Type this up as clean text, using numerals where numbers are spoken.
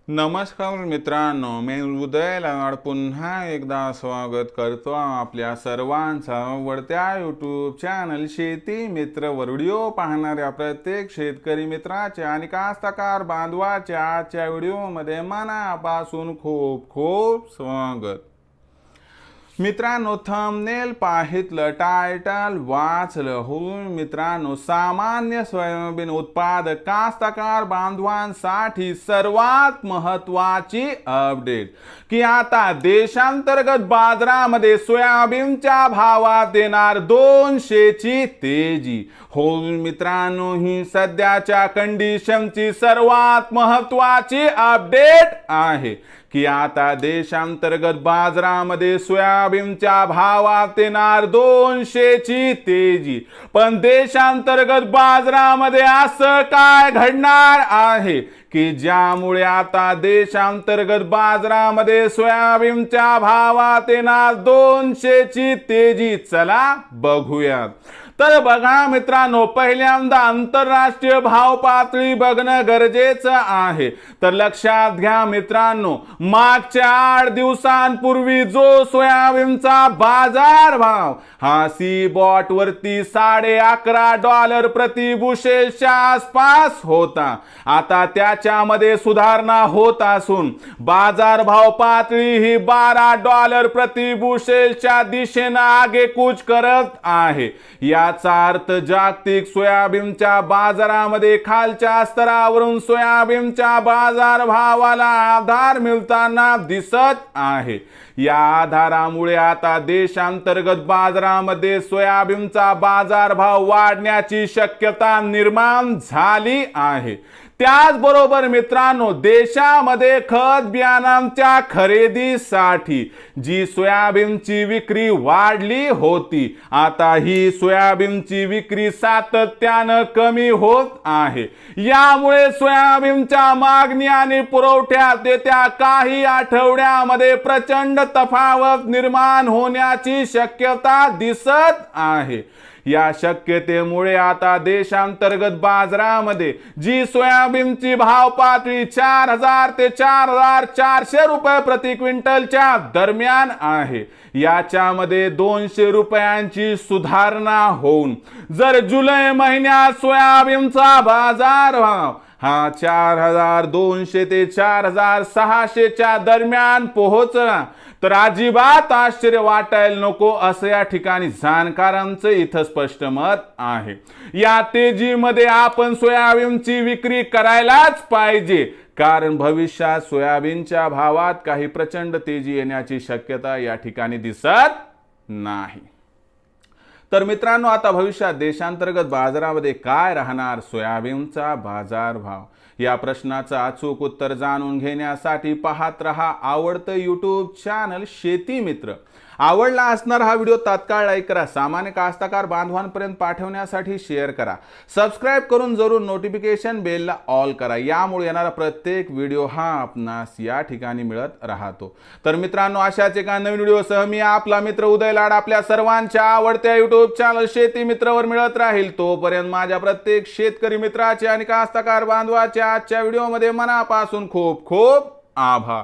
नमस्कार मित्रांनो, मी उदय लाड पुन्हा एकदा स्वागत करतो आपल्या सर्वांचा आवडत्या यूट्यूब चॅनल शेती मित्र वर व्हिडिओ पाहणाऱ्या प्रत्येक शेतकरी मित्राच्या आणि कास्तकार बांधवाच्या आजच्या व्हिडिओमध्ये मनापासून खूप खूप स्वागत। मित्रांनो, थंबनेल पाहितलं, टायटल वाचलं हो मित्रांनो, सामान्य सोयाबीन उत्पादक कास्तकार बांधवांसाठी सर्वात महत्त्वाची अपडेट की आता देशांतर्गत बाजारामध्ये सोयाबीनच्या भावात येणार 200 ची तेजी हो मित्रांनो। ही सध्याच्या कंडिशनची सर्वात महत्त्वाची अपडेट आहे की आता देशांतर्गत बाजारामध्ये सोयाबीनच्या भावात येणार 200 ची तेजी। पण देशांतर्गत बाजारामध्ये असं काय घडणार आहे की ज्यामुळे आता देशांतर्गत बाजारामध्ये सोयाबीनच्या भावात येणार 200 ची तेजी? चला बघूयात। तर बघा मित्रांनो, पहिल्यांदा आंतरराष्ट्रीय भाव पातळी बघणं गरजेचं आहे। तर लक्षात घ्या मित्रांनो, मागच्या 8 दिवसांपूर्वी जो सोयाबीनचा बाजार भाव हा सीबॉट वरती $11.5 प्रति बुशेलच्या आसपास होता, आता त्याच्यामध्ये सुधारणा होत असून बाजार भाव पातळी ही $12 प्रति बुशेलच्या दिशेने आगेकूच करत आहे। याचा अर्थ जागतिक सोयाबीनच्या बाजारामध्ये खालच्या स्तरावरून सोयाबीनच्या बाजार भावाला आधार मिळताना दिसत आहे। या आधारामुळे आता देशांतर्गत बाजारामध्ये सोयाबीनचा बाजार भाव वाढण्याची शक्यता निर्माण झाली आहे। त्याचबरोबर मित्रांनो, देशामध्ये खत बियाणांच्या खरेदीसाठी जी सोयाबीनची विक्री वाढली होती, आता ही सोयाबीनची विक्री सातत्याने कमी होत आहे। यामुळे सोयाबीनच्या मागणी आणि पुरवठ्यात येत्या काही आठवड्यामध्ये प्रचंड तफावत निर्माण होण्याची शक्यता दिसत आहे। या शक्यतेमुळे आता देशांतर्गत बाजारामध्ये जी सोयाबीनची भाव पातळी 4000 ते 4400 रुपये प्रति क्विंटलच्या दरम्यान आहे, याच्यामध्ये 200 रुपयांची सुधारणा होऊन जर जुलै महिन्यात सोयाबीनचा बाजार भाव हा 4200 ते 4600 च्या दरम्यान पोहोचला तर अजिबात आश्चर्य वाटायला नको, असं या ठिकाणी जाणकारांचं इथं स्पष्ट मत आहे। या तेजीमध्ये आपण सोयाबीनची विक्री करायलाच पाहिजे, कारण भविष्यात सोयाबीनच्या भावात काही प्रचंड तेजी येण्याची शक्यता या ठिकाणी दिसत नाही। तर मित्रांनो, आता भविष्यात देशांतर्गत बाजारामध्ये काय राहणार सोयाबीनचा बाजार भाव, या प्रश्नाचं अचूक उत्तर जाणून घेण्यासाठी पाहत रहा आवडतं यूट्यूब चॅनल शेती मित्र। आवडला असणार हा व्हिडिओ तात्काळ लाईक करा, सामान्य कास्तकार बांधवांपर्यंत पाठवण्यासाठी शेअर करा, सबस्क्राइब करून जरूर नोटिफिकेशन बेलला ऑल करा, यामुळे येणारा प्रत्येक व्हिडिओ हा आपणास या ठिकाणी मिळत राहतो। तर मित्रांनो, अशाच एका नवीन व्हिडिओसह मी आपला मित्र उदय लाड आपल्या सर्वांच्या आवडत्या यूट्यूब चॅनल शेती मित्रवर मिळत राहील। तोपर्यंत माझ्या प्रत्येक शेतकरी मित्राचे आणि कास्तकार बांधवाचे आजच्या व्हिडिओमध्ये मनापासून खूप खूप आभार।